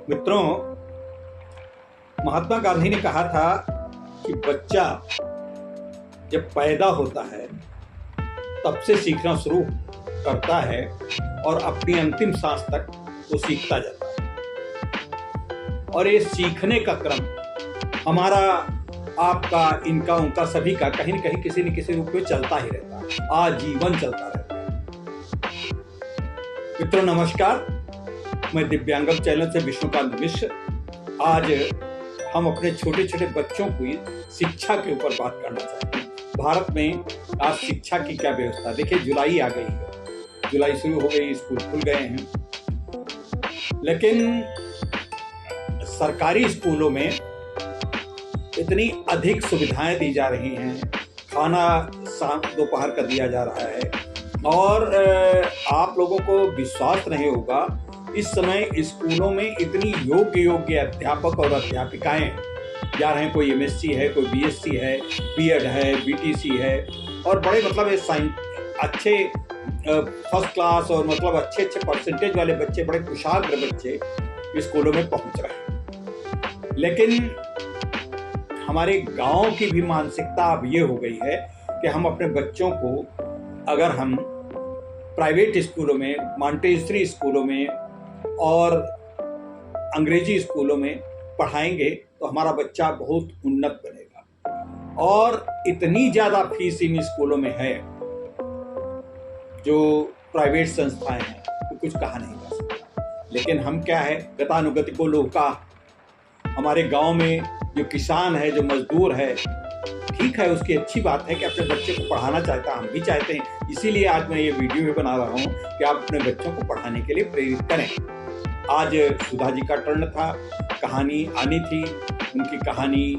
मित्रों, महात्मा गांधी ने कहा था कि बच्चा जब पैदा होता है तब से सीखना शुरू करता है और अपनी अंतिम सांस तक वो सीखता जाता है। और ये सीखने का क्रम हमारा, आपका, इनका, उनका, सभी का कहीं न कहीं किसी न किसी रूप में चलता ही रहता है, आजीवन चलता रहता है। मित्रों नमस्कार, मैं दिव्यांगम चैनल से विष्णुकांत मिश्र। आज हम अपने छोटे छोटे बच्चों की शिक्षा के ऊपर बात करना चाहते हैं। भारत में आज शिक्षा की क्या व्यवस्था। देखिए, जुलाई आ गई है, जुलाई शुरू हो गई, स्कूल खुल गए हैं, लेकिन सरकारी स्कूलों में इतनी अधिक सुविधाएं दी जा रही हैं, खाना शाम दोपहर का दिया जा रहा है, और आप लोगों को विश्वास नहीं होगा, इस समय स्कूलों में इतनी योग्य अध्यापक और अध्यापिकाएं जा रहे हैं। कोई एमएससी है, कोई बीएससी है, बीएड है, बीटीसी है, और बड़े अच्छे फर्स्ट क्लास और अच्छे परसेंटेज वाले बच्चे, बड़े कुशाग्र बच्चे स्कूलों में पहुंच रहे हैं। लेकिन हमारे गांव की भी मानसिकता अब ये हो गई है कि हम अपने बच्चों को, अगर हम प्राइवेट स्कूलों में, मॉन्टेसरी स्कूलों में और अंग्रेजी स्कूलों में पढ़ाएंगे तो हमारा बच्चा बहुत उन्नत बनेगा। और इतनी ज़्यादा फीस इन स्कूलों में है, जो प्राइवेट संस्थाएं हैं, तो कुछ कहा नहीं जा सकता। लेकिन हम क्या है, गतानुगतिको लोका। हमारे गांव में जो किसान है, जो मजदूर है, ठीक है, उसकी अच्छी बात है कि अपने बच्चे को पढ़ाना चाहता है, हम भी चाहते हैं। इसीलिए आज मैं ये वीडियो भी बना रहा हूँ कि आप अपने बच्चों को पढ़ाने के लिए प्रेरित करें। आज सुधा जी का टर्न था, कहानी आनी थी। उनकी कहानी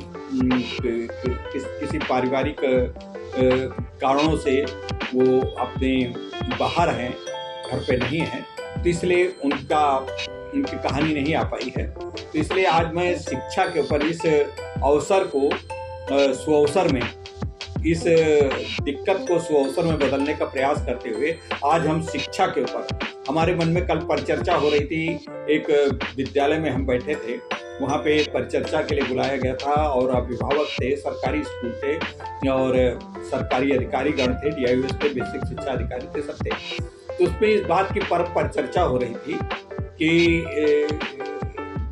किसी पारिवारिक कारणों से वो अपने बाहर हैं, घर पे नहीं हैं, तो इसलिए उनकी कहानी नहीं आ पाई है। तो इसलिए आज मैं शिक्षा के ऊपर, इस अवसर को सुअवसर में, इस दिक्कत को सुअवसर में बदलने का प्रयास करते हुए आज हम शिक्षा के ऊपर, हमारे मन में कल परिचर्चा हो रही थी। एक विद्यालय में हम बैठे थे, वहाँ पे परिचर्चा के लिए बुलाया गया था, और अभिभावक थे, सरकारी स्कूल थे और सरकारी अधिकारीगण थे, DIOs थे, बेसिक शिक्षा अधिकारी थे, सब थे। तो उसमें इस बात की परिचर्चा हो रही थी कि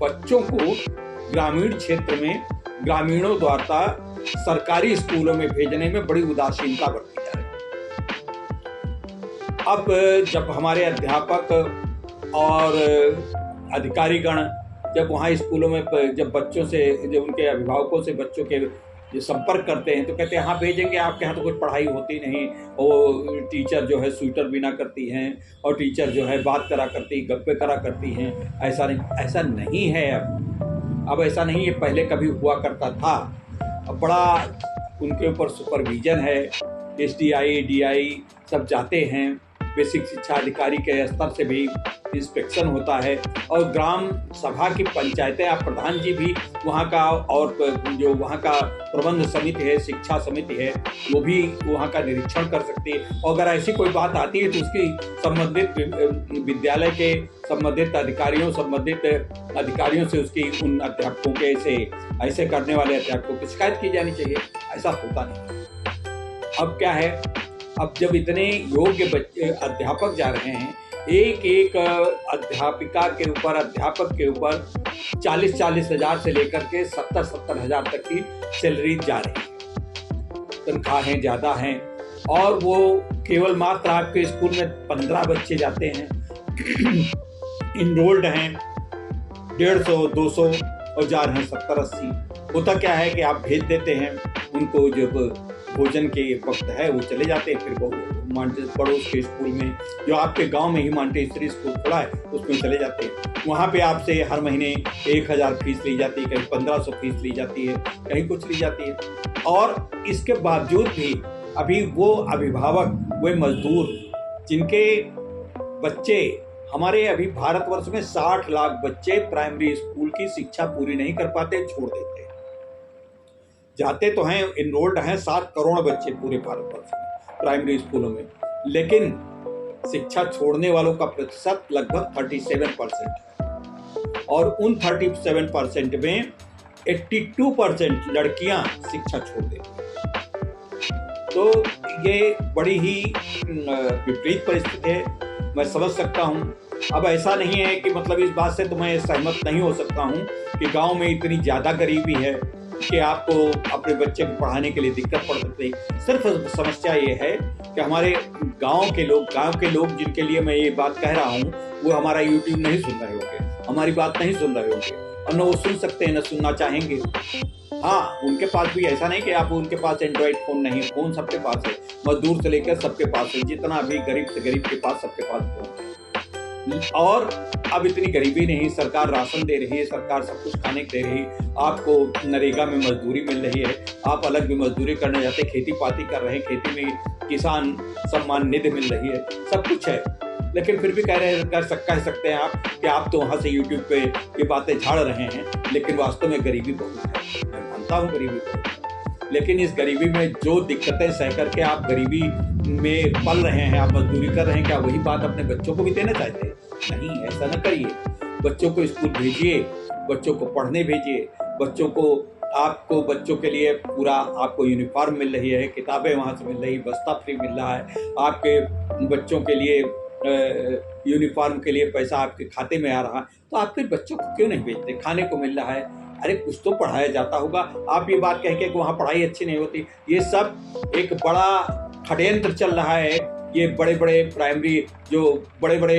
बच्चों को ग्रामीण क्षेत्र में ग्रामीणों द्वारा सरकारी स्कूलों में भेजने में बड़ी उदासीनता बरती जा रही है। अब जब हमारे अध्यापक और अधिकारीगण जब वहाँ स्कूलों में, जब बच्चों से, जब उनके अभिभावकों से बच्चों के संपर्क करते हैं, तो कहते हैं हाँ भेजेंगे, आपके यहाँ तो कुछ पढ़ाई होती नहीं, वो टीचर जो है स्वेटर बिना करती हैं, और टीचर जो है बात करा करती, गप्पे करा करती हैं। ऐसा नहीं है। अब ऐसा नहीं है, पहले कभी हुआ करता था। अब बड़ा उनके ऊपर सुपरविजन है, SDI, DI सब जाते हैं, बेसिक शिक्षा अधिकारी के स्तर से भी इंस्पेक्शन होता है, और ग्राम सभा की पंचायतें, आप प्रधान जी भी वहाँ का, और जो वहाँ का प्रबंध समिति है, शिक्षा समिति है, वो भी वहाँ का निरीक्षण कर सकती है। और अगर ऐसी कोई बात आती है तो उसकी संबंधित विद्यालय के संबंधित अधिकारियों से उसकी, उन अध्यापकों के, ऐसे करने वाले अध्यापकों की शिकायत की जानी चाहिए। ऐसा होता नहीं। अब क्या है, अब जब इतने योग्य बच्चे अध्यापक जा रहे हैं, एक अध्यापक के ऊपर 40 हज़ार से लेकर के 70 हज़ार तक की सैलरी जा रही है। तनख्वाहें ज़्यादा हैं, और वो केवल मात्र आपके स्कूल में 15 बच्चे जाते हैं, इनरोल्ड हैं 150, 200, और जा रहे हैं 70-80। होता क्या है कि आप भेज देते हैं उनको, जब भोजन के वक्त है वो चले जाते हैं, फिर वो पड़ोस के स्कूल में, जो आपके गांव में ही मॉन्टेसरी स्कूल खुला है, उसमें चले जाते हैं। वहाँ पे आपसे हर महीने 1000 फीस ली जाती है, कहीं 1500 फीस ली जाती है, कहीं कुछ ली जाती है। और इसके बावजूद भी अभी वो अभिभावक, वे मजदूर, जिनके बच्चे, हमारे अभी भारतवर्ष में 60 लाख बच्चे प्राइमरी स्कूल की शिक्षा पूरी नहीं कर पाते, छोड़ देते हैं। जाते तो हैं, इनरोल्ड हैं 7 करोड़ बच्चे पूरे भारतवर्ष में प्राइमरी स्कूलों में, लेकिन शिक्षा छोड़ने वालों का प्रतिशत लगभग 37% है। और उन 37% में 82% लड़कियां शिक्षा छोड़ देती। तो ये बड़ी ही विपरीत परिस्थिति है, मैं समझ सकता हूँ। अब ऐसा नहीं है कि मतलब इस बात से तो मैं सहमत नहीं हो सकता हूँ कि गांव में इतनी ज़्यादा गरीबी है कि आपको अपने बच्चे को पढ़ाने के लिए दिक्कत पड़ सकती है। सिर्फ समस्या ये है कि हमारे गांव के लोग जिनके लिए मैं ये बात कह रहा हूँ, वो हमारा यूट्यूब नहीं सुन रहे होंगे, हमारी बात नहीं सुन रहे होंगे, और न वो सुन सकते हैं न सुनना चाहेंगे। हाँ, उनके पास भी ऐसा नहीं कि आप उनके पास एंड्रॉइड फ़ोन नहीं है, फ़ोन सबके पास है, मजदूर से लेकर सबके पास है, जितना भी गरीब से गरीब के पास सबके पास फ़ोन है। और अब इतनी गरीबी नहीं, सरकार राशन दे रही है, सरकार सब कुछ खाने दे रही है, आपको नरेगा में मजदूरी मिल रही है, आप अलग भी मजदूरी करने जाते, खेती पाती कर रहे हैं, खेती में किसान सम्मान निधि मिल रही है, सब कुछ है। लेकिन फिर भी कह सकते हैं आप कि आप तो वहाँ से यूट्यूब पे ये बातें झाड़ रहे हैं, लेकिन वास्तव में गरीबी बहुत है। मैं मानता हूँ गरीबी बहुत है, लेकिन इस गरीबी में जो दिक्कतें सह करके आप गरीबी में पल रहे हैं, आप मजदूरी कर रहे हैं, क्या वही बात अपने बच्चों को भी देना चाहते हैं? नहीं, ऐसा न करिए। बच्चों को स्कूल भेजिए, बच्चों को पढ़ने भेजिए, आपको बच्चों के लिए पूरा आपको यूनिफॉर्म मिल रही है, किताबें वहाँ से मिल रही, बस्ता फ्री मिल रहा है, आपके बच्चों के लिए यूनिफॉर्म के लिए पैसा आपके खाते में आ रहा है, तो आप फिर बच्चों को क्यों नहीं भेजते? खाने को मिल रहा है, अरे कुछ तो पढ़ाया जाता होगा। आप ये बात कह के कि वहाँ पढ़ाई अच्छी नहीं होती, ये सब एक बड़ा षड्यंत्र चल रहा है। ये बड़े बड़े प्राइमरी जो बड़े बड़े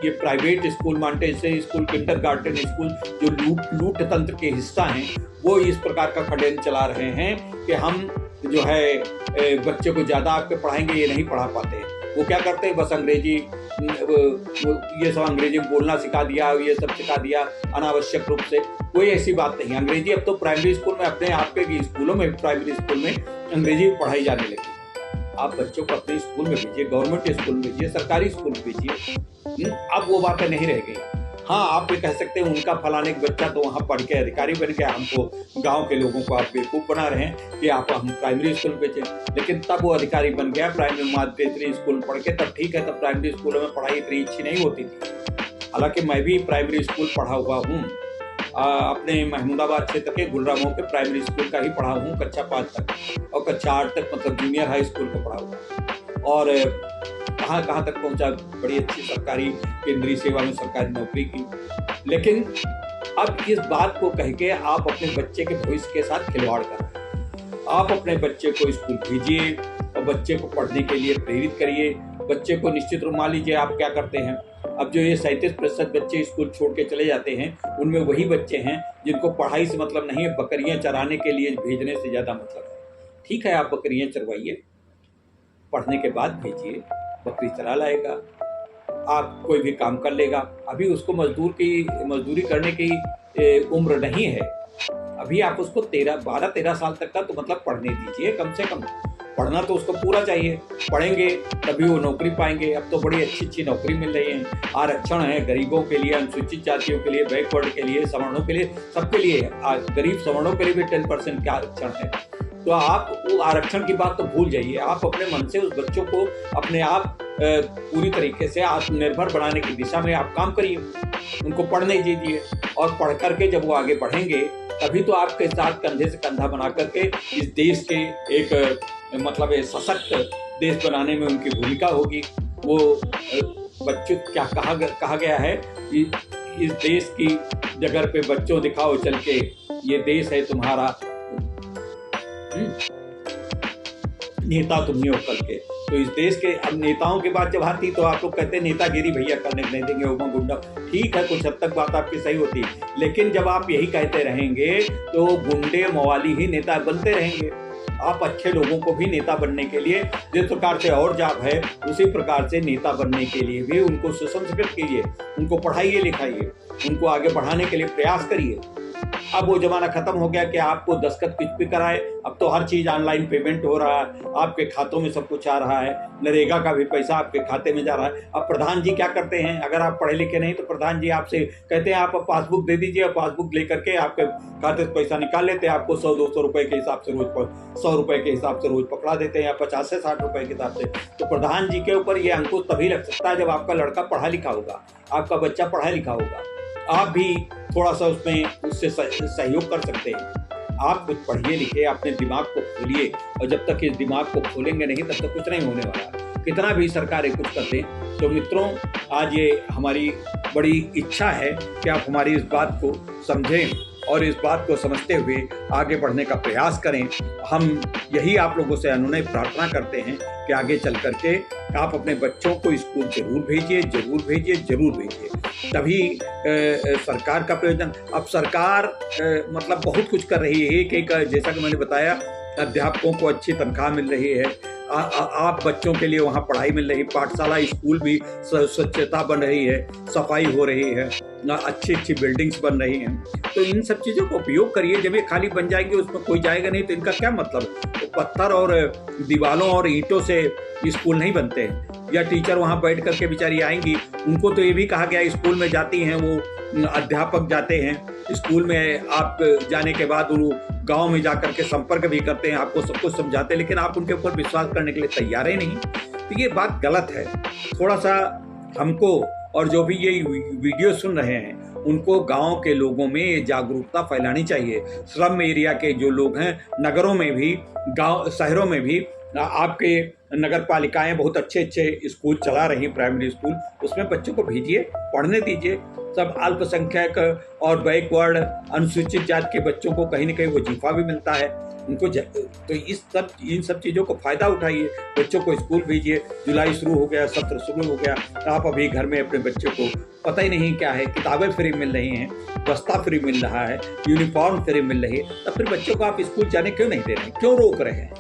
ये private school, Montessori school, kindergarten school जो लूट तंत्र के हिस्सा हैं, वो इस प्रकार का षड्यंत्र चला रहे हैं कि हम जो है बच्चे को ज़्यादा आपके पढ़ाएंगे, ये नहीं पढ़ा पाते। वो क्या करते हैं, बस अंग्रेजी ये सब अंग्रेजी बोलना सिखा दिया, ये सब सिखा दिया अनावश्यक रूप से। कोई ऐसी बात नहीं, अंग्रेजी अब तो प्राइमरी स्कूल में, अपने आपके स्कूलों में, प्राइमरी स्कूल में अंग्रेजी पढ़ाई जाने लगी। आप बच्चों को अपने स्कूल में भेजिए, गवर्नमेंट स्कूल में भेजिए, सरकारी स्कूल में भेजिए। अब वो बातें नहीं रह गई। हाँ, आप ये कह सकते हैं उनका फलाने का बच्चा तो वहाँ पढ़ के अधिकारी बन गया, हमको गांव के लोगों को आप बेवकूफ़ बना रहे हैं कि आप हम प्राइमरी स्कूल भेजें। लेकिन तब वो अधिकारी बन गया प्राइमरी मॉन्टेसरी स्कूल पढ़ के, तब ठीक है, तब प्राइमरी स्कूलों में पढ़ाई इतनी अच्छी नहीं होती थी। हालांकि मैं भी प्राइमरी स्कूल पढ़ा हुआ हूँ, अपने महमूदाबाद क्षेत्र के गुलरामों के प्राइमरी स्कूल का ही पढ़ा हूँ, कक्षा 5 तक, और कक्षा 8 तक मतलब जूनियर हाई स्कूल का पढ़ा हुआ, और कहाँ तक पहुँचा, बड़ी अच्छी सरकारी केंद्रीय सेवा में सरकारी नौकरी की। लेकिन अब इस बात को कह के आप अपने बच्चे के भविष्य के साथ खिलवाड़ कर रहे हैं। आप अपने बच्चे को स्कूल भेजिए और बच्चे को पढ़ने के लिए प्रेरित करिए। बच्चे को निश्चित रूप, मान लीजिए आप क्या करते हैं, अब जो ये 37% बच्चे स्कूल छोड़ के चले जाते हैं, उनमें वही बच्चे हैं जिनको पढ़ाई से मतलब नहीं है, बकरियां चराने के लिए भेजने से ज़्यादा मतलब है। ठीक है, आप बकरियां चरवाइए, पढ़ने के बाद भेजिए, बकरी चरा लाएगा, आप कोई भी काम कर लेगा। अभी उसको मजदूरी करने की उम्र नहीं है। अभी आप उसको 12-13 साल तक का तो मतलब पढ़ने दीजिए, कम से कम पढ़ना तो उसको पूरा चाहिए। पढ़ेंगे तभी वो नौकरी पाएंगे। अब तो बड़ी अच्छी नौकरी मिल रही है, आरक्षण है गरीबों के लिए, अनुसूचित जातियों के लिए, बैकवर्ड के लिए, सवर्णों के लिए, सबके लिए। गरीब सवर्णों के लिए भी 10% का आरक्षण है। तो आप वो आरक्षण की बात तो भूल जाइए। आप अपने मन से उस बच्चों को अपने आप पूरी तरीके से आत्मनिर्भर बनाने की दिशा में आप काम करिए, उनको पढ़ने दीजिए, और पढ़ करके जब वो आगे बढ़ेंगे तभी तो आपके साथ कंधे से कंधा बना करके इस देश के एक मतलब सशक्त देश बनाने में उनकी भूमिका होगी। वो बच्चों क्या कहा गया है कि इस देश की जगह पे बच्चों दिखाओ चल के, ये देश है तुम्हारा, नेता तुम ही हो कल के। तो इस देश के अब नेताओं की बात जब आती तो आप लोग कहते हैं नेतागिरी भैया करने नहीं देंगे, उमा गुंडा। ठीक है, कुछ हद तक बात आपकी सही होती है, लेकिन जब आप यही कहते रहेंगे तो गुंडे मवाली ही नेता बनते रहेंगे। आप अच्छे लोगों को भी नेता बनने के लिए जिस प्रकार से और जॉब है, उसी प्रकार से नेता बनने के लिए भी उनको सुसंस्कृत कीजिए, उनको पढ़ाइए लिखाइए, उनको आगे बढ़ाने के लिए प्रयास करिए। अब वो जमाना खत्म हो गया कि आपको दस्तखत कुछ भी कराए। अब तो हर चीज ऑनलाइन पेमेंट हो रहा है, आपके खातों में सब कुछ आ रहा है, नरेगा का भी पैसा आपके खाते में जा रहा है। अब प्रधान जी क्या करते हैं, अगर आप पढ़े लिखे नहीं तो प्रधान जी आपसे कहते हैं आप पासबुक दे दीजिए, और पासबुक लेकर के आपके खाते से पैसा निकाल लेते हैं। आपको 100-200 रुपए के हिसाब से रोज 100 रुपए के हिसाब से रोज पकड़ा देते हैं, या 50 से 60 रुपए के हिसाब से। तो प्रधान जी के ऊपर ये अंकुश तभी लग सकता है जब आपका लड़का पढ़ा लिखा होगा, आपका बच्चा पढ़ा लिखा होगा। आप भी थोड़ा सा उसमें उससे सहयोग कर सकते हैं। आप कुछ पढ़िए लिखिए, अपने दिमाग को खोलिए, और जब तक इस दिमाग को खोलेंगे नहीं तब तक कुछ नहीं होने वाला। कितना भी सरकारें कुछ कर दें। तो मित्रों, आज ये हमारी बड़ी इच्छा है कि आप हमारी इस बात को समझें और इस बात को समझते हुए आगे बढ़ने का प्रयास करें। हम यही आप लोगों से अनुनय प्रार्थना करते हैं कि आगे चल करके आप अपने बच्चों को स्कूल जरूर भेजिए, जरूर भेजिए, जरूर भेजिए। तभी सरकार का प्रयोजन। अब सरकार मतलब बहुत कुछ कर रही है। एक जैसा कि मैंने बताया, अध्यापकों को अच्छी तनख्वाह मिल रही है, आप बच्चों के लिए वहाँ पढ़ाई मिल रही, पाठशाला स्कूल भी स्वच्छता बन रही है, सफाई हो रही है, अच्छी अच्छी बिल्डिंग्स बन रही हैं। तो इन सब चीज़ों का उपयोग करिए। जब ये खाली बन जाएंगे उसमें कोई जाएगा नहीं तो इनका क्या मतलब। तो पत्थर और दीवारों और ईंटों से स्कूल नहीं बनते हैं। या टीचर वहाँ बैठ करके बेचारी आएंगी, उनको तो ये भी कहा गया स्कूल में जाती हैं, वो अध्यापक जाते हैं स्कूल में, आप जाने के बाद वो गांव में जाकर के संपर्क भी करते हैं, आपको सब कुछ समझाते हैं, लेकिन आप उनके ऊपर विश्वास करने के लिए तैयार ही नहीं। तो ये बात गलत है। थोड़ा सा हमको, और जो भी ये वीडियो सुन रहे हैं, उनको गांव के लोगों में जागरूकता फैलानी चाहिए। स्लम एरिया के जो लोग हैं, नगरों में भी, गांव शहरों में भी आपके नगर पालिकाएं बहुत अच्छे अच्छे स्कूल चला रही हैं, प्राइमरी स्कूल। उसमें बच्चों को भेजिए, पढ़ने दीजिए। सब अल्पसंख्यक और बैकवर्ड अनुसूचित जाति के बच्चों को कहीं न कहीं वजीफा भी मिलता है उनको। तो इन सब चीज़ों को फ़ायदा उठाइए, बच्चों को स्कूल भेजिए। जुलाई शुरू हो गया, सत्र शुरू हो गया, आप अभी घर में अपने बच्चों को पता ही नहीं क्या है, किताबें फ्री मिल रही हैं, बस्ता फ्री मिल रहा है, यूनिफॉर्म फ्री मिल रही है, तब फिर बच्चों को आप स्कूल जाने क्यों नहीं दे रहे हैं? क्यों रोक रहे हैं?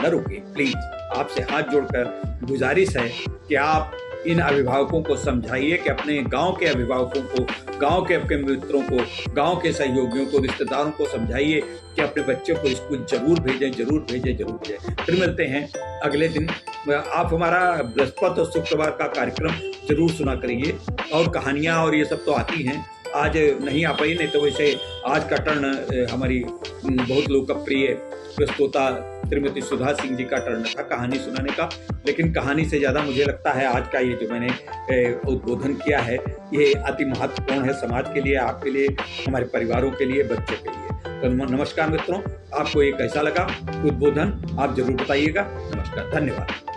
न रुकिए प्लीज़। आपसे हाथ जोड़कर गुजारिश है कि आप इन अभिभावकों को समझाइए कि अपने गांव के अभिभावकों को, गांव के आपके मित्रों को, गांव के सहयोगियों को, रिश्तेदारों को समझाइए कि अपने बच्चों को स्कूल जरूर भेजें, जरूर भेजें, जरूर भेजें। फिर मिलते हैं अगले दिन। आप हमारा बृहस्पति और शुक्रवार का कार्यक्रम जरूर सुना करिए। और कहानियाँ और ये सब तो आती हैं, आज नहीं आ पाई, नहीं तो वैसे आज का टर्न हमारी बहुत लोकप्रिय प्रस्तोता श्रीमती सुधा सिंह जी का टर्न था कहानी सुनाने का। लेकिन कहानी से ज़्यादा मुझे लगता है आज का ये जो मैंने उद्बोधन किया है, ये अति महत्वपूर्ण है समाज के लिए, आपके लिए, हमारे परिवारों के लिए, बच्चों के लिए। तो नमस्कार मित्रों, आपको ये कैसा लगा उद्बोधन, आप जरूर बताइएगा। नमस्कार, धन्यवाद।